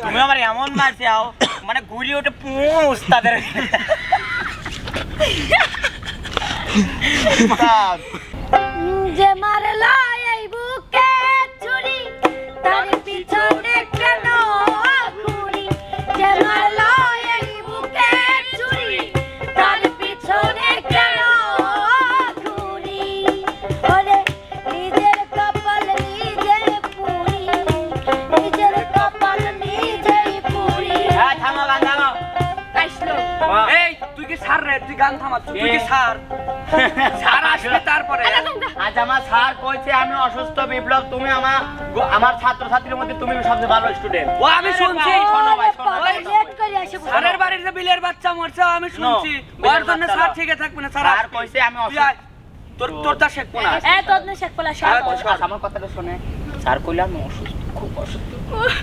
তুমি আমার এমন মারছাও মানে ঘুরি ওঠে পুষ তাদের যে মারলো এই বুকে ছুরি তার পিছনে কেন ঘুরি যে মারলো এই বুকে ছুরি তার পিছনে কেন ঘুরি ওরে নিজের কপাল নিজে পুরি নিজের কপাল নিজেই পুরি হ্যাঁ থামা বাঁধাও আসলো এই তুই কি সার রে তুই গান থামা তুই কি সার সার আসবে তারপরে আজ আমার স্যার কইছে আমি অসুস্থ বিপ্লব তুমি আমার ছাত্রছাত্রীর মধ্যে তুমি সবচেয়ে ভালো স্টুডেন্ট ও আমি শুনছি শোনো ভাই শোনো লেট করে আসে সারের বাড়ির যে বিলের বাচ্চা মরছে আমি শুনছি ওর জন্য সার ঠিকই থাকবে না স্যার কইছে আমি অসুস্থ তোর তা শেখ না এই তোর না শেখ পলা সব আমার কথাটা শুনে স্যার কইলা আমি অসুস্থ খুব অসুস্থ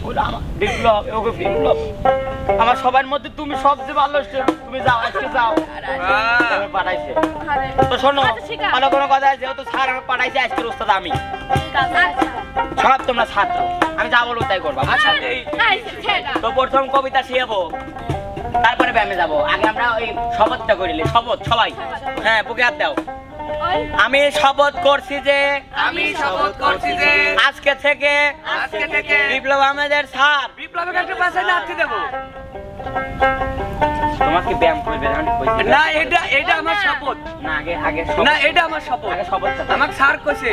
ওরা আমার বিপ্লব ওকে বিপ্লব আমার সবার মধ্যে তুমি সবচেয়ে ভালো স্টুডেন্ট তুমি যাও আজকে যাও আমি পাঠাইছে তো শোনো ভালো কোনো কথা আছে যেহেতু স্যার আমি পাঠাইছে আজকের ওস্তাদ আমি সব তোমরা ছাত্র আমি যা বলবো তাই করবো আচ্ছা তো প্রথম কবিতা শিখাবো তারপরে ব্যায়ামে যাবো আগে আমরা ওই শপথটা করিলে শপথ সবাই হ্যাঁ বুকে হাত দাও আমি শপথ করছি যে আজকে থেকে বিপ্লব আমাদের স্যার বিপ্লবের একটা বাসায় নাচতে দেবো তোমাকে ব্যায়াম করবে না এটা আমার শপথ না আগে না এটা আমার শপথ আগে শপথটা আমাকে স্যার কইছে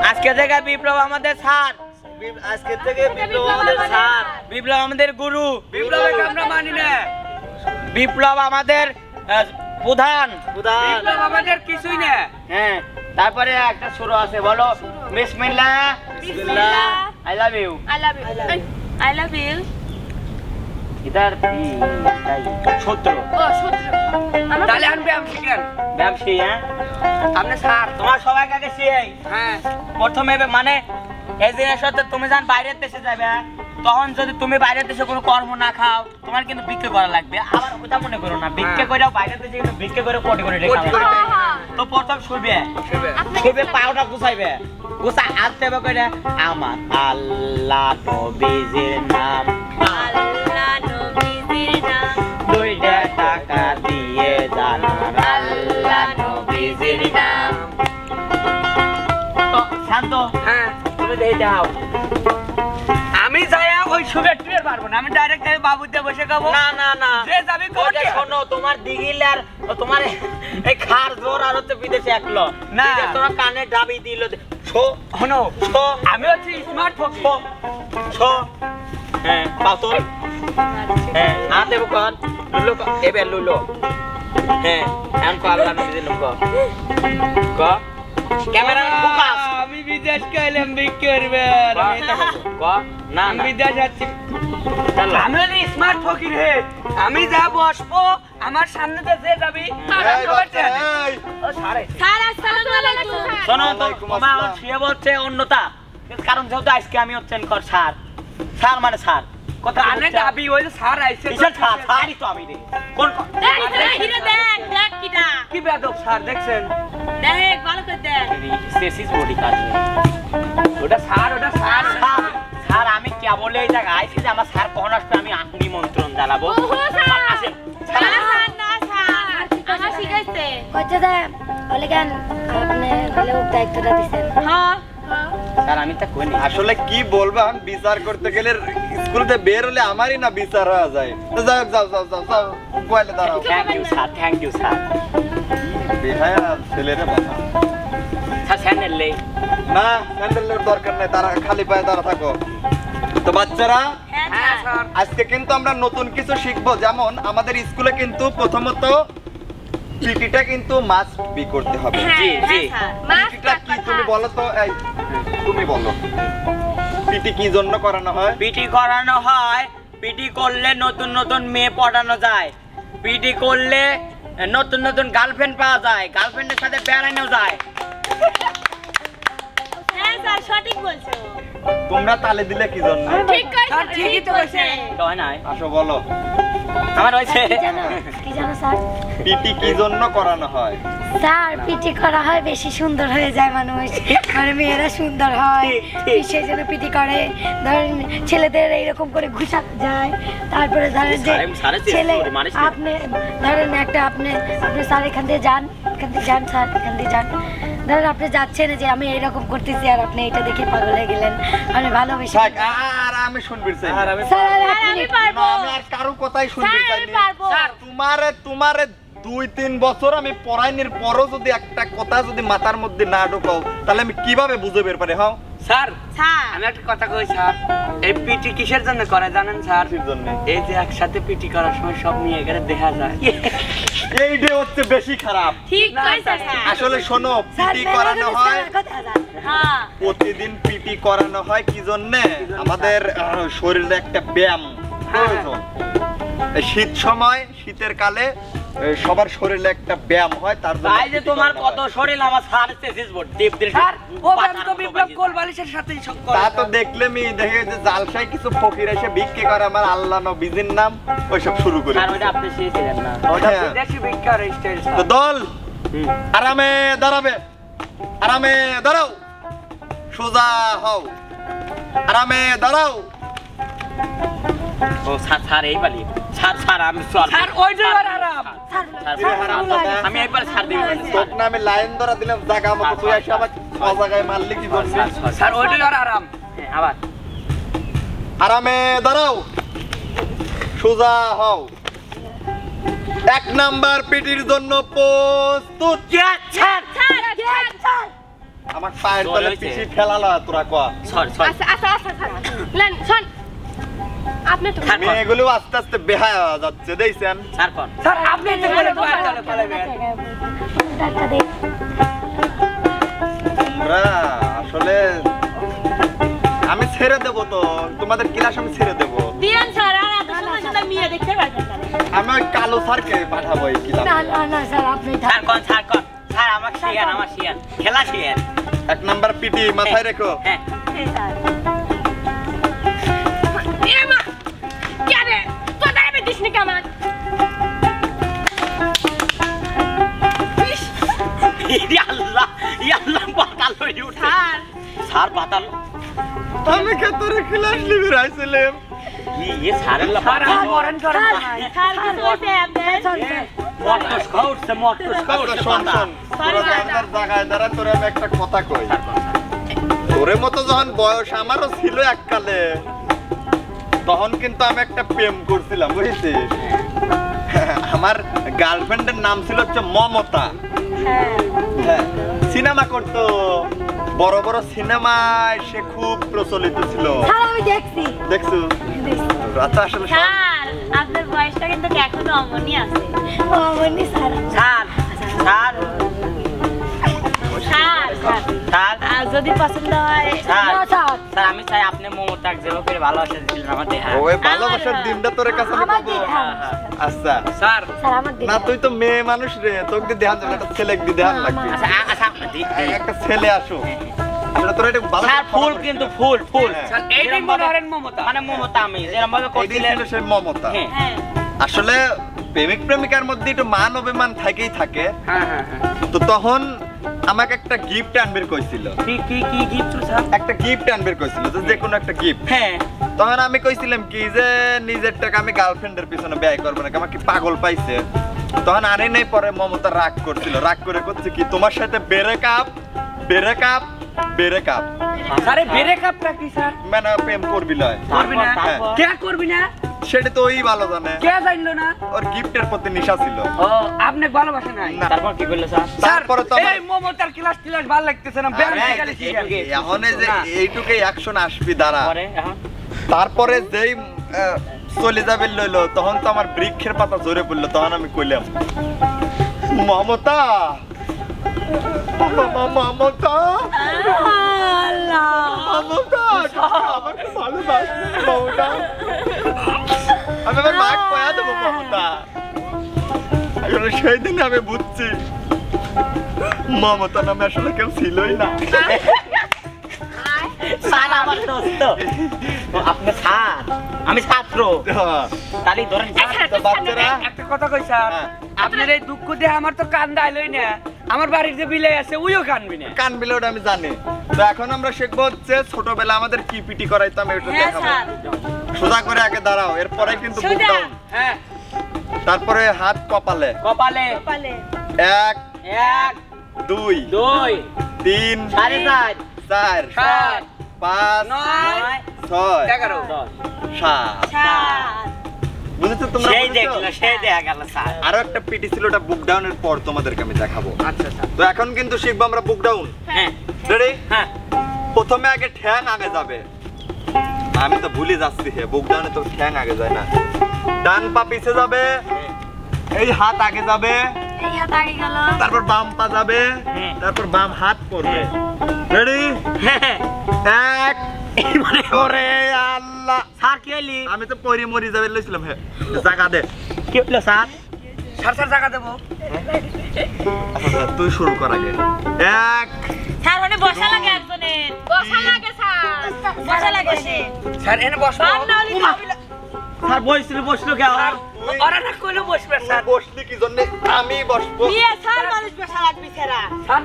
আজকে থেকে বিপ্লব আমাদের স্যার আজকে থেকে বিপ্লব আমাদের স্যার বিপ্লব আমাদের গুরু বিপ্লবকে আমরা মানি না বিপ্লব আমাদের প্রধান বিপ্লব আমাদের কিছুই না হ্যাঁ তারপরে একটা শুরু আছে বলো বিসমিল্লাহ I love you I love you ইধার সূত্র ও সূত্র তাহলে আমি ব্যায়াম শিখেন ব্যায়াম শিখ হ্যাঁ আপনি স্যার তোমার সবাইকে আগে শিখাই হ্যাঁ প্রথমে মানে এই জিনিস হচ্ছে তুমি যখন বাইরের দেশে যাবে তখন যদি তুমি বাইরের দেশে কোনো কর্ম না খাও তোমার কিন্তু ভিক্ষা করা লাগবে আবার ওটা মনে করো না ভিক্ষা করে বাইরের দেশে কিন্তু ভিক্ষা করে কোটি কোটি টাকা তো প্রথম শুবে পাউডার গুছাইবে গুছা আসতে হবে করে আমার আল্লাহ নবীজির নাম আল্লাহ নবীজির নাম দুইটা টাকা দিয়ে জানার আল্লাহ নবীজির নাম তো শান্ত হ্যাঁ তুমি দেখে যাও আমি যাইয়া ওই সুগার ট্রিয়ার পারবো না আমি ডাইরেক্ট যাই বাবুতে বসে খাবো না না না যে যাবি কোটে শোনো তোমার দিগিল আর তোমার এই খার জোর আর হচ্ছে বিদেশে একলো না তোমার কানে ডাবি দিল ছো শোনো ছো আমি হচ্ছে স্মার্ট ফোন ছো হ্যাঁ পাতো হ্যাঁ আ দেব কোন লুলো এবে লুলো হ্যাঁ এখন কো আল্লাহ নবী দিল কো ক্যামেরা ফোকাস আমি বিদেশ গেলাম বিক্রবে কো না আমি বিদেশ যাচ্ছি চলো আমি হলি স্মার্ট ফকির হে আমি যা বসবো আমার সামনে যে যাবি স্যার আসসালামু আলাইকুম শোনো তো তোমার সে বলছে অন্যতা কারণ যেহেতু আজকে আমি হচ্ছেন কর স্যার স্যার মানে স্যার কথা আনে যাবি ওই যে স্যার আইছে কিসের স্যার স্যারই তো আমি রে কোন হিরে দেখ কিটা কি বেদব স্যার দেখছেন দেখ ভালো করে দেখ স্টেসিস বডি কাজ ওটা স্যার স্যার আমি কে বলে এই জায়গায় আইছি যে আমার স্যার কখন আসবে আমি নিমন্ত্রণ জানাবো আসেন আমার শিখাইছে কইতে দে বলে কেন আপনি বলে দায়িত্বটা দিবেন হ্যাঁ স্যার আমি তা কইনি আসলে কি বলবাম বিচার করতে গেলে স্কুলতে বের হলে আমারই না বিচার হয়ে যায় তো যাও যাও যাও যাও যাও কোয়ালে দাঁড়াও থ্যাংক ইউ স্যার বেহায়া ছেলেরে বাবা স্যার স্যান্ডেল লে না স্যান্ডেলের দরকার নাই তারা খালি পায়ে দাঁড়া থাকো তো বাচ্চারা হ্যাঁ স্যার আজকে কিন্তু আমরা নতুন কিছু শিখবো যেমন আমাদের স্কুলে কিন্তু প্রথমত পিটিটা কিন্তু মাস্ট বি করতে হবে জি জি পিটিটা কি তুমি বলো তো এই তুমি বলো পিটি কি জন্য করানো হয় পিটি করানো হয় পিটি করলে নতুন নতুন মেয়ে পড়ানো যায় পিটি করলে নতুন নতুন গার্লফ্রেন্ড পাওয়া যায় গার্লফ্রেন্ডের সাথে বেড়ানো যায় হ্যাঁ স্যার সঠিক বলছো তোমরা তালে দিলে কি জন্য ঠিক কইছো ঠিকই তো কইছে কয় নাই আসো বলো আমার হয়েছে কি জানো স্যার? পিটি কি জন্য করানো হয়? স্যার পিটি করা হয় বেশি সুন্দর হয়ে যায় মানুষ, মানে মেয়েরা সুন্দর হয় সেই জন্য পিটি করে। ধরেন ছেলেদের এইরকম করে ঘুষাতে যায়, তারপরে ধরেন যে ছেলে আপনি ধরেন একটা আপনি স্যার এখান দিয়ে যান, এখান দিয়ে যান স্যার, এখান দিয়ে যান। ধরেন আপনি যাচ্ছেন যে আমি এইরকম করতেছি আর আপনি এটা দেখে পাগল হয়ে গেলেন, আমি ভালোবেসে। থাক, আর আমি শুনবি চাই না। স্যার আমি পারবো। আমি আর কারো কথাই শুনতে স্যার, চাই আমি না। পারবো। স্যার, তোমারে 2-3 বছর আমি পড়াইনির পরও যদি একটা কথা যদি মাথার মধ্যে না ঢোকাও, তাহলে আমি কিভাবে বুঝে বের পারি? হ্যাঁ স্যার স্যার আমি একটা কথা কই স্যার, এই পিটি কিসের জন্য করে জানেন স্যার? কিসের জন্য? এই যে একসাথে পিটি করার সময় সব নিয়ে গেলে দেখা যায়। এইটা হচ্ছে বেশি খারাপ। ঠিক না, কইছে স্যার। স্যার। আসলে শোনো, স্যার পিটি করানো হয় হ্যাঁ প্রতিদিন, পিটি করানো হয় কি জন্য? আমাদের শরীরে একটা ব্যায়াম প্রয়োজন। এই শীত সময়, শীতের কালে সবার শরীরে একটা ব্যায়াম হয়, তার জন্য ভাই যে পিটি তোমার করানো কত হয়। শরীর, আমার সার তেসিস বোর্ড টিপ দিল স্যার ও ব্যায়াম তো বিপ্লব কোলবালিশের সাথেই সব করে। তা তো দেখলে আমি দেখে যে জালসায় কিছু ফকির এসে ভিক্ষে করে, আমার আল্লাহ নবীজির নাম ওইসব শুরু করে। স্যার ওটা আপনি শিখেছিলেন না? ওটা হ্যাঁ। বিদেশি ভিক্ষার স্টাইল তো স্যার। দল আরামে দাঁড়াবে, আরামে দাঁড়াও, সোজা হও, আরামে দাঁড়াও। ও স্যার স্যার এই বালি স্যার আমি চল স্যার ওইটাই আর আরাম। আমি একবার ছাড় দিই তোক না আমি লাইন ধরা দিলাম জায়গা মতো, তুই এসে আবার জায়গায় মারলি কি জন্য? স্যার ওইটাই আর আরাম। আবার আরামে দাঁড়াও, সোজা হও। 1 নাম্বার পিটির জন্য প্রস্তুত। আমার পায়ের জল তলে হয়েছে। পিছি ফেলালা তোরা কয়া। সরি আচ্ছা আচ্ছা আচ্ছা স্যার লেন শোন আপনি তো স্যার মেয়েগুলো আস্তে আস্তে বেহায়া হয়ে যাচ্ছে, দেখছেন? স্যার কোন স্যার আপনি এত করে পায়ের তলে ফেলাবেন। তোমরা আসলে আমি ছেড়ে দেবো তো, তোমাদের ক্লাস আমি ছেড়ে দেবো। দিয়েন স্যার আর এত সুন্দর সুন্দর মেয়ে দেখতে পারবেন স্যার। আমি ওই কালো স্যারকে পাঠাবো এই ক্লাস। না স্যার আপনি স্যার কোন স্যার আমার শিয়ান খেলা শিয়ান 1 নাম্বার পিটি মাথায় রেখো। হ্যাঁ স্যার এ মা কি রে তো দাঁড়াবে দিসনি কামান আল্লাহ পাতাল হয়ে উঠছে স্যার স্যার পাতাল আমি কে তোর ক্লাস লিবি রাইছিলাম। ইয়ে স্যারের লা স্যার আপনি মরেন করেন না। স্যার কি কইছে আপনি মটস খাউছে আচ্ছা শোন শোন, তোরা জানদার জায়গায় দাঁড়া, তোরা আমি একটা কথা কই। তোরে মতো যখন বয়স আমারও ছিল এককালে, তখন কিন্তু আমি একটা প্রেম করছিলাম, বুঝেছিস? আমার গার্লফ্রেন্ডের নাম ছিল হচ্ছে মমতা। হ্যাঁ, সিনেমা করতো, বড় বড় সিনেমায় সে খুব প্রচলিত ছিল। স্যার আমি দেখছি দেখছো? আচ্ছা আসলে সব- স্যার আপনার বয়সটা কিন্তু এখনো অমনই আছে অমনি sir sir sir sir sir আর যদি পছন্দ হয় স্যার না, স্যার। স্যার আমি চাই আপনি মমতাক যেভাবে করে ভালোবাসা দিলেন আমার দেহা ওই ভালোবাসার দিনটা তোর কাছে আমি আমার পাবো। দেখান আচ্ছা স্যার স্যার আমার না, দেখান তুই তো মেয়ে মানুষ রে, তোকে ধ্যান দেবে, একটা ছেলে দি ধ্যান লাগবে। আচ্ছা আচ্ছা আপনি একটা ছেলে আসো, আসলে তোর এটা ভালো স্যার ফুল কিন্তু ফুল স্যার এইটাই মনে করেন মমতা। মানে মমতা আমি যেরকম ভাবে এইটাই করছিলেন ছিল সে মমতা। হ্যাঁ হ্যাঁ আসলে প্রেমিক প্রেমিকার মধ্যে একটু মান অভিমান থাকেই থাকে। হ্যাঁ হ্যাঁ হ্যাঁ। তো তখন আমাকে একটা গিফট আনবে কইছিল, কি গিফট স্যার একটা গিফট আনবে কইছিল, যে কোনো একটা গিফট। হ্যাঁ তখন আমি কইছিলাম কি যে নিজের টাকা আমি গার্লফ্রেন্ডের পিছনে ব্যয় করবো না, আমাকে পাগল পাইছে। তখন আনে নাই, পরে মমতা রাগ করছিল, রাগ করে করছে কি তোমার সাথে ব্রেকআপ ব্রেকআপ ব্রেকআপ, স্যার এই ব্রেকআপটা কি স্যার? মানে প্রেম করবি লয়। করবি না? তারপর? কে করবি না? সেটা তো ওই ভালো জানে, কে জানলো না? ওর গিফটের প্রতি নেশা ছিল। ও আপনি ভালোবাসে নাই? না। তারপর কি করলে স্যার তারপরে তো আমার- এই মমতার ক্লাস টিলাস ভালো লাগতেছে না, ব্যায়াম আরে, শিখালে শিখালে। এখন এই যে না। এইটুকুই অ্যাকশন আসবি দাঁড়া। পরে এখন তারপরে যেই চলে যাবে লইলো, তখন তো আমার বৃক্ষের পাতা ঝরে পড়লো। তখন আমি কইলাম মমতা মমতা মমতা আমাকে ভালোবাসবে মমতা, আমি আমার মা কয়া দেবো মমতা। আসলে সেই দিন আমি বুঝছি মমতা নামে আসলে কেউ ছিলই না। স্যার আমার দোস্ত আপনি স্যার আমি ছাত্র তাহলে ধরেন তো বাচ্চারা একটা কথা কই স্যার, হ্যাঁ। আপনার এই দুঃখ দিয়ে আমার তো কান্দা আইলই না, আমার বাড়ির যে বিলে আছে ওইও কানবি না। কান বিলে ওটা আমি জানি। তো এখন আমরা শিখবো হচ্ছে ছোটবেলা আমাদের কি পিটি করাইতাম এটা হ্যাঁ দেখাবো। স্যার সোজা করে আগে দাঁড়াও, এরপরে কিন্তু বুক সোজা। ডাউন, হ্যাঁ তারপরে হাত কপালে। কপালে কপালে 1 1 2 2 3 4.5 4 7 5 9 6 11 7 সাত বুঝেছো তোমরা? সেই বুঝেছো? দেখলো সেই দেখা গেল স্যার আরো একটা পিটি ছিল, ওটা বুক ডাউনের পর তোমাদেরকে আমি দেখাবো। আচ্ছা স্যার তো এখন কিন্তু শিখবো আমরা বুক ডাউন। হ্যাঁ রেডি? হ্যাঁ প্রথমে আগে ঠ্যাং আগে যাবে। আমি তো ভুলে যাচ্ছি, হে বুক ডাউনে তো ঠ্যাং আগে যায় না। ডান পা পিছে যাবে, এই হাত আগে যাবে, এই হাত আগে গেল, তারপর বাম পা যাবে, হুম। তারপর বাম হাত পড়বে। রেডি? হ্যাঁ 1 মানে করে আল্লাহ, স্যার কি হইলি আমি তো পরি মরি যাবে লইছিলাম। হে জায়গা দে। কি হইলো স্যার স্যার স্যার টাকা দেবো। আচ্ছা তুই শুরু কর আগে। 1 স্যার মানে বসা লাগে একজনের বসা লাগে স্যার বসা লাগে স্যার এনে বসবো। স্যার বসলো কে আর ওরা না কইলো বসবে স্যার। বসলি কি জন্য? আমি বসবো। বিয়ে স্যার মানুষ বসা লাগবে স্যারা স্যার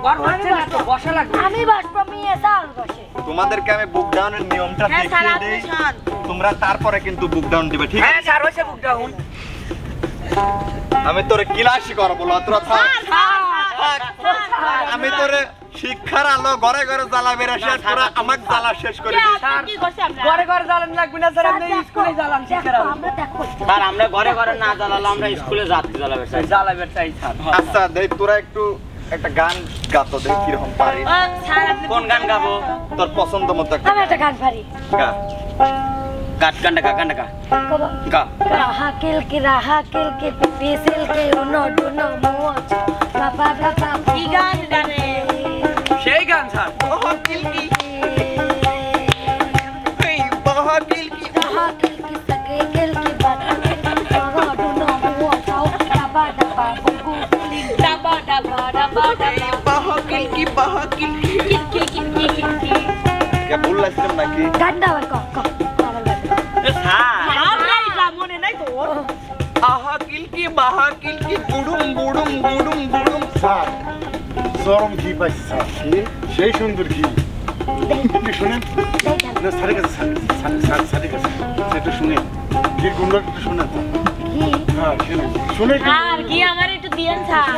ওর হচ্ছে না তো বসা লাগবে। আমি বসবো, মেয়ে চাল বসে। তোমাদেরকে আমি বুক ডাউনের নিয়মটা হ্যাঁ স্যার দেখিয়ে আপনি দেই, শোন তোমরা তারপরে কিন্তু বুক ডাউন দিবে, ঠিক হ্যাঁ আছে? স্যার হইছে বুক ডাউন। আমি তোরে ক্লাসই করবো না, তোরা থাক। স্যার আমি তোরে শিক্ষার আলো ঘরে ঘরে জ্বালা বেরাসে, তোরা আমাকে জ্বালা শেষ করে দিস। স্যার কি করছে আমরা ঘরে ঘরে জ্বালান লাগবে না স্যার, আপনি স্কুলে জ্বালান শিখে দেখো, রাখুন। আমরা দেখো স্যার আমরা ঘরে ঘরে না জ্বালালো আমরা স্কুলে যাত্রী জ্বালাবে স্যার জ্বালাবে চাই স্যার। আচ্ছা দেখ, তোরা একটু একটা গান গাতো, দেখ কিরকম পারিস। ও স্যার আপনি কোন গান গাবো তোর পছন্দ মতো একটা আমি একটা গান পারি। গা। গান ডাকা কবো গা রাহা কিলকি পিসিলকি উনো ডুনো মোচ বাবা বাবা কি গান গানে সেই গান স্যার। রাহা কিলকি সগে কিলকি বাবা উনো ডুনো মোচ বাবা বাবা বুগু কিলি ডাবা ডাবা ডাবা ডাবা কিলকি কে ভুল লাগছিলাম নাকি? গান্ডা আর ক স্যার আমরা এটা মনে নাই তো আহা কিলকি বাহা কিলকি বুড়ুম বুড়ুম বুড়ুম বুড়ুম। স্যার চরম ঘি পাইছি স্যার, সেই সুন্দর ঘি। একটু শুনেন না, স্যারের কাছে স্যারের কাছে একটু শুনেন, ঘির গুন্ড একটু শুনেন। কি হ্যাঁ শুনেন, শুনে একটু আর কি আমার একটু দিয়েন স্যার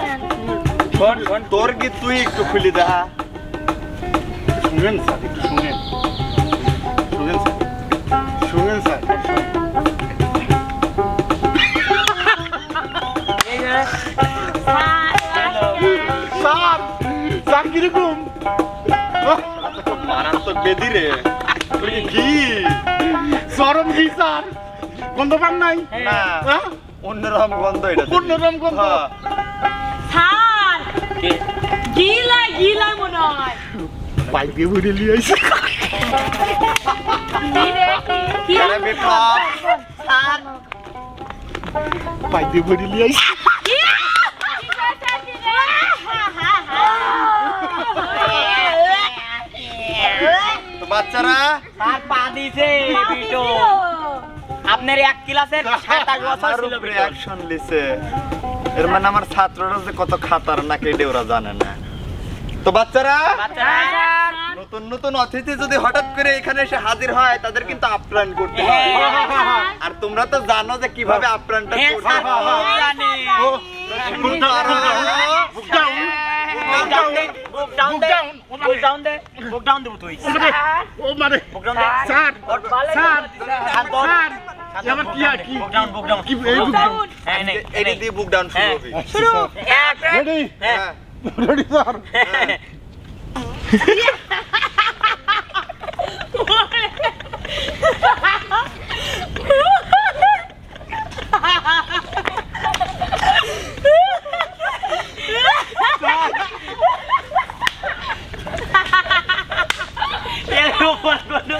শোন শোন, তোর কি তুই একটু খুলি দেখা। শুনেন স্যার, একটু শুনেন, শুনেন স্যার, শুনেন স্যার। স্যার স্যার কিরকম মারাত্মক বেদি রে। ওই যে ঘি, চরম ঘি স্যার, গন্ধ পান নাই? না হ্যাঁ? অন্যরকম গন্ধ এটা। অন্যরকম গন্ধ। হ্যাঁ। স্যার গিলাই মনে হয় পাইপে ভরে নিয়ে আইসি। কি আরে বিপ্লব, পাইপে ভরে নিয়ে আইসি। তো বাচ্চারা স্যার পা দিছে বিটো আপনার এক ক্লাসের 27 বছর আমার ছিল উপরে বিটো অ্যাকশন লিছে, এর মানে আমার ছাত্ররা যে কত খাতার নাকি এটা ওরা জানে না। তো বাচ্চারা, নতুন নতুন অতিথি যদি হঠাৎ করে এখানে এসে হাজির হয় তাদের কিন্তু আপ্যায়ন করতে হয়। আর তোমরা তো জানো যে কিভাবে আপ্যায়নটা হ্যাঁ করতে স্যার হয়। জানি book down, book down, book down দে দেবো তুই ও মানে বুক ডাউন দে স্যার, স্যার, শান্ত স্যার, এবার কি আর কি বুক ডাউন কি এই বুক ডাউন। হ্যাঁ নেই এটা দিয়ে বুক ডাউন শুরু হবে। শুরু এক রেডি হ্যাঁ রেডি স্যার। এর উপর কোনো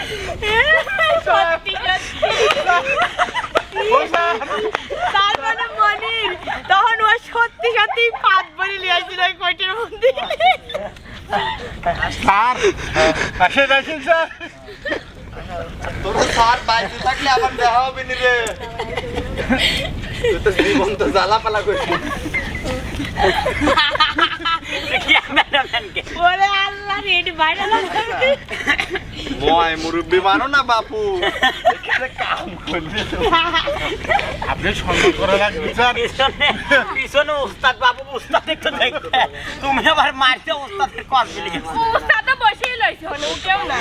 সত্যি তার মানে মনির তখন ও সত্যি সত্যি পাত বলি লিয়েছিল ওই কোটের মধ্যে স্যার আসেন আসেন স্যার। তোর স্যার বাইরে থাকলে আবার দেখা হবে নি রে। তুই তো জীবন তো জ্বালা পালা করছিস। ওরে আল্লাহ রে এটি বাইরে লাগবে ময় মুরব্বি মানো না বাপু এখানে কাম করবে আপনি সম্মান করা লাগবে স্যার। পিছনে উস্তাদ বাবু উস্তাদ একটু দেখতে তুমি আবার মারতে উস্তাদের কল মিলে গেছে উস্তাদ তো বসেই লইছে হলো উঠেও না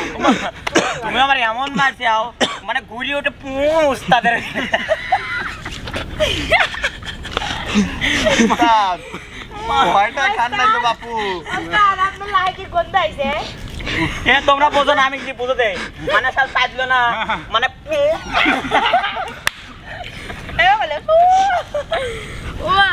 তুমি আমার এমন মারতে আও মানে ঘুরি ওঠে পু উস্তাদের উস্তাদ ভয়টা খান না তো বাপু। উস্তাদ আপনার লাইকি কোন দাইছে এ তোমরা বোঝো না আমি কি বুঝো দে মানে সাল পাইলো না মানে পু এ বলে ওয়া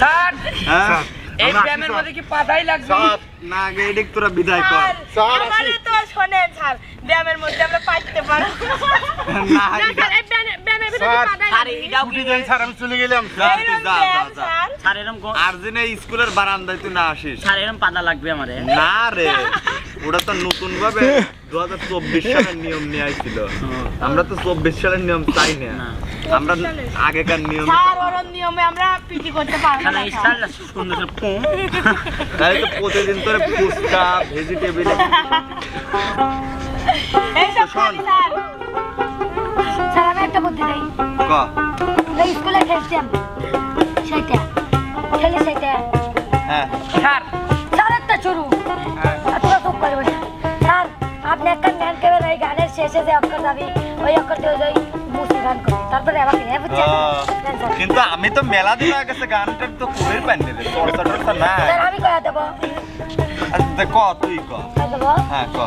স্যার হ্যাঁ এই ব্যায়ামের মধ্যে কি পাতাই লাগবে স্যার না আগে এদিক তোরা বিদায় কর। স্যার আমারে তো শোনেন স্যার ব্যায়ামের মধ্যে আমরা পাইতে পারবো না না স্যার এই ব্যায়ামের ভিতরে স্যার, পাদাই আরে এটাও কি ছুটি দেন স্যার, আমি চলে গেলাম। যা তুই যা যা যা। স্যার স্যার এরকম আর দিনে স্কুলের বারান্দায় তুই না আসিস। স্যার এরকম পাতা লাগবে আমারে না রে ওটা তো নতুন ভাবে 2024 সালের নিয়ম নিয়ে আইছিল। আমরা তো 24 সালের নিয়ম চাই না, আমরা আগেকার নিয়ম। স্যার ওর নিয়মে আমরা পিটি করতে পারবো তাহলে না এই স্টাইলটা সুন্দর করে পু তাই তো প্রতিদিন তোরে ফুচকা ভেজিটেবল এই সব শোন। স্যার স্যার আমি একটা বুদ্ধি দেই ক ওই স্কুলে খেলতাম সেটা খেলে সেটা হ্যাঁ স্যার স্যার একটা শুরু তোরা চুপ করবে না স্যার আপনি একটা গান করবেন ওই গানের শেষে যে অক্ষর যাবি ওই অক্ষর দিয়ে ওই মুসি গান করবে তারপরে আমাকে হ্যাঁ বুঝছেন কিন্তু আমি তো মেলা দিন আগে গেছে গানটার তো কবির পাইনি রে চর্চা টর্চা না। স্যার আমি কয়া দেবো আচ্ছা ক তুই ক। কয়া দেবো হ্যাঁ ক।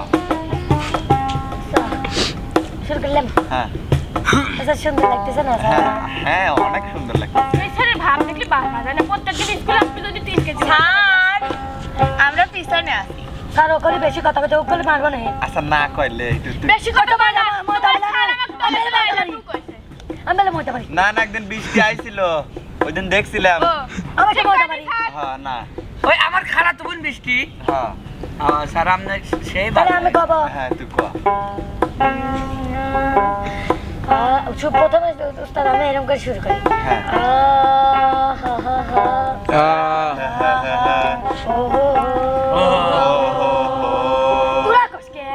শুরু করলাম হ্যাঁ আচ্ছা সুন্দর লাগতেছে না স্যার হ্যাঁ হ্যাঁ অনেক সুন্দর লাগছে। এই স্যারের ভাব দেখলে বাবা জানে প্রত্যেকদিন স্কুলে আসতে যদি 3 কেজি স্যার আমরা পিছনে আছি স্যার ওখানে বেশি কথা বলতে ওখানে মারবো না আচ্ছা না কইলে একটু বেশি কথা বলে না আমি বলে মরতে পারি না না একদিন বৃষ্টি আইছিল ওই দিন দেখছিলাম। আমাকে মরতে পারি হ্যাঁ না ওই আমার খারাপ তো বোন বৃষ্টি হ্যাঁ স্যার আপনার সেই তাহলে আমি কব হ্যাঁ তুই ক। প্রথমে উস্তাদ আমি এরকম করে শুরু করি হ্যাঁ তোরা কসকে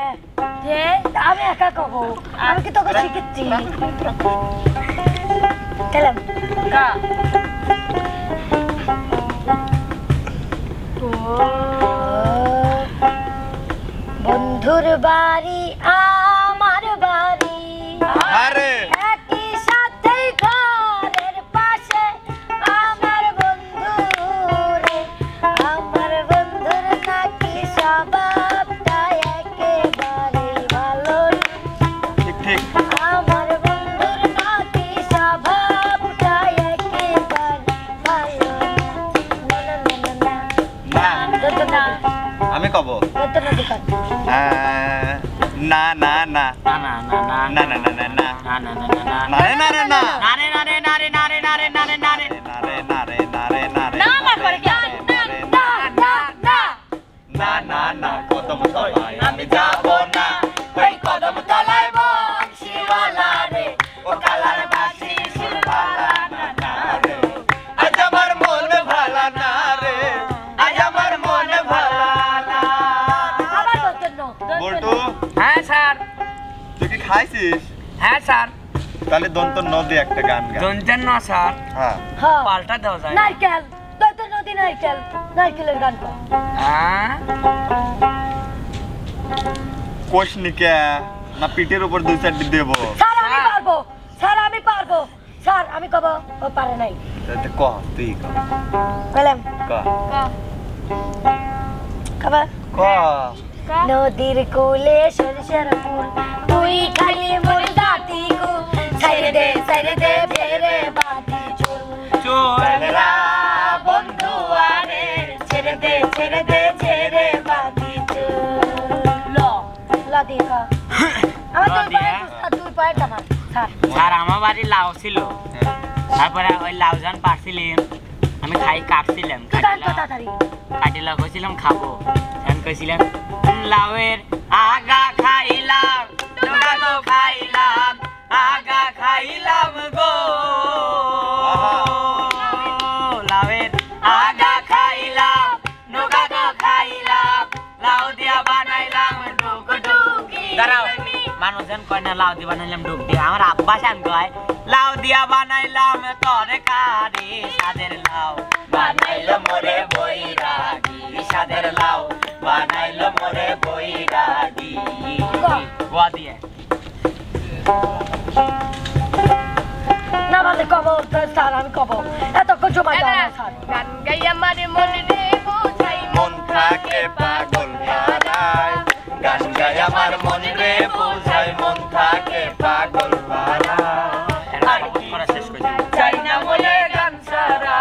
আমি একা কব আমি কি তোকে শিখেছি খেলাম বন্ধুর বাড়ি আমার বাড়ি আরে একই সাথে ঘরের পাশে আমার বন্ধু রে আমার বন্ধুর নাকি স্বভাবটা একেবারে ভালো না। ঠিক ঠিক আমার বন্ধুর নাকি স্বভাবটা একেবারে ভালো না না না আমি কব না না না না না না না না না না না না না না না রে না রে না নারে নারে নারে নারে নারে নারে নারে না রে না রে না রে না রে না আমার করে কি না না না কদম তলায় আমি যাব না ওই কদম তলায় বংশীওয়ালা রে ও কালার বাসি সুরবালা না না রে আজ আমার মন ভালা না রে আজ আমার মন ভালা না। আমার বন্ধু বল্টু হ্যাঁ স্যার তুই কি খাইছিস? হ্যাঁ স্যার তাহলে দন্ত নদী একটা গান গা। দন্তের না স্যার হ্যাঁ হ্যাঁ পাল্টা দেওয়া যায় নারকেল দন্ত নদী নারকেল নারকেলের গান কর হ্যাঁ কোশনিকে না পিঠের উপর দুই চারটি দেব। স্যার আমি পারবো স্যার আমি পারবো স্যার আমি কব ও পারে নাই তাতে ক তুই ক বললাম ক কবা ক নদীর কোলে সরষের ফুল তুই খালি মোর দাতি গো ছাইরে দে ফেরে বাতি চুল চোরা বন্ধু আরে ছেড়ে দে ছেড়ে বাতি চুল ল দিকা আমার ল দিয়া। তুই পায় দামা স্যার স্যার আমার বাড়ি লাউ ছিল তারপরে ওই লাউ যখন পারছিলাম আমি কাটছিলাম তুই গান কথা তারি কাটিলা কইছিলাম খাবো এখন কইছিলেন লাউয়ের আগা খাইলাম ডোকা গো খাইলাম আগা খাইলাম গো লাউয়ের আগা খাইলাম ডোকা গো খাইলাম লাউ দিয়া বানাইলাম ডুক ডুকি দাঁড়াও মানুষজন কয় না লাউ দিয়া বানাইলাম ডুক দিয়া আমার আব্বা শান কয় লাউ দিয়া বানাইলাম তরকারি সাদের লাউ বানাইলো মোরে বৈরাগী সাদের লাউ বানাইলো মোরে বৈরাগী গোয়া দিয়ে না মানে কব স্যার আমি কব এতক্ষণ সময় দাও না স্যার গান গাইয়া মারে মনে রে বোঝাই মন থাকে পাগল পাড়ায় গান গায় আমার মন রে বোঝায় মন থাকে পাগল পাড়ায় চাই না বলে গান সারা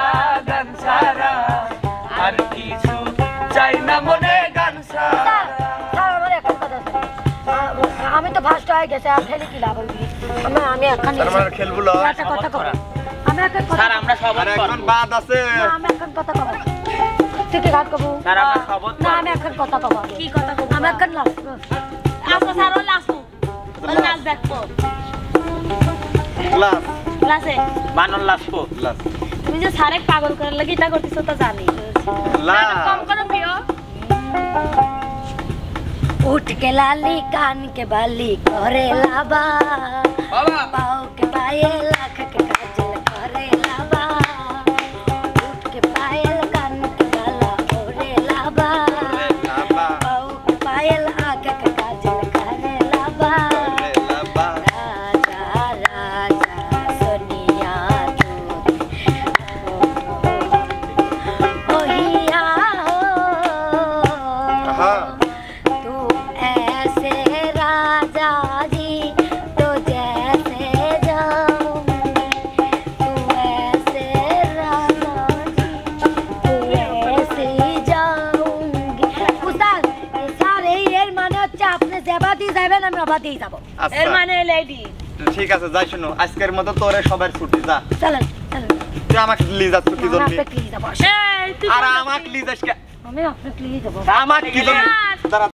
আর কিছু চাই না মনে গান সারা স্যার আমার এখন কথা আছে আমি তো ফার্স্ট হয়ে গেছে আর খেলি কি লাভ হইবি আমি এখন তার মানে খেলবো না একটা কথা কব আমি এখন কথা স্যার আমরা সব আর এখন বাদ আছে না, আমি এখন কথা কব তুই কি গান কব স্যার আমরা সবত না আমি এখন কথা কব কি কথা কব আমি এখন লাভ আচ্ছা স্যার ও লাসু ও নাচ দেখো ক্লাস ক্লাসে বানর লাসপো ক্লাস তুমি যে স্যারে পাগল করার লাগি তা করতেছো তা জানি লা কম করো প্রিয় उठ के लाली कान के बाली करे लाबा বাবা पाँव के पायल आँख के काजल करे लाबा उठ के पायल कान के बाला करे लाबा লাবা पाँव के पायल आँख के काजल करे लाबा রে লাবা राजा राजा सोनिया ओहिया हाँ तू ऐसे राजा जी तो जैसे जाऊंगी तू ऐसे राजा जी तो ऐसे जाऊंगी उस्ताद सारे এর মানে হচ্ছে আপনি যেবা দিয়ে যাবেন আমি অবা দিয়ে যাব আচ্ছা এর মানে লেডি ঠিক আছে যাই শুনো আজকের মতো তোরে সবার ছুটি যা চলেন চলেন তুই আমাকে লিয়ে যাচ্ছ কি জন্য আপনি প্লিজ যাব এই তুই আর আমাকে লিয়ে যাস কে আমি আপনি প্লিজ যাব আমাকে কি জন্য দাঁড়া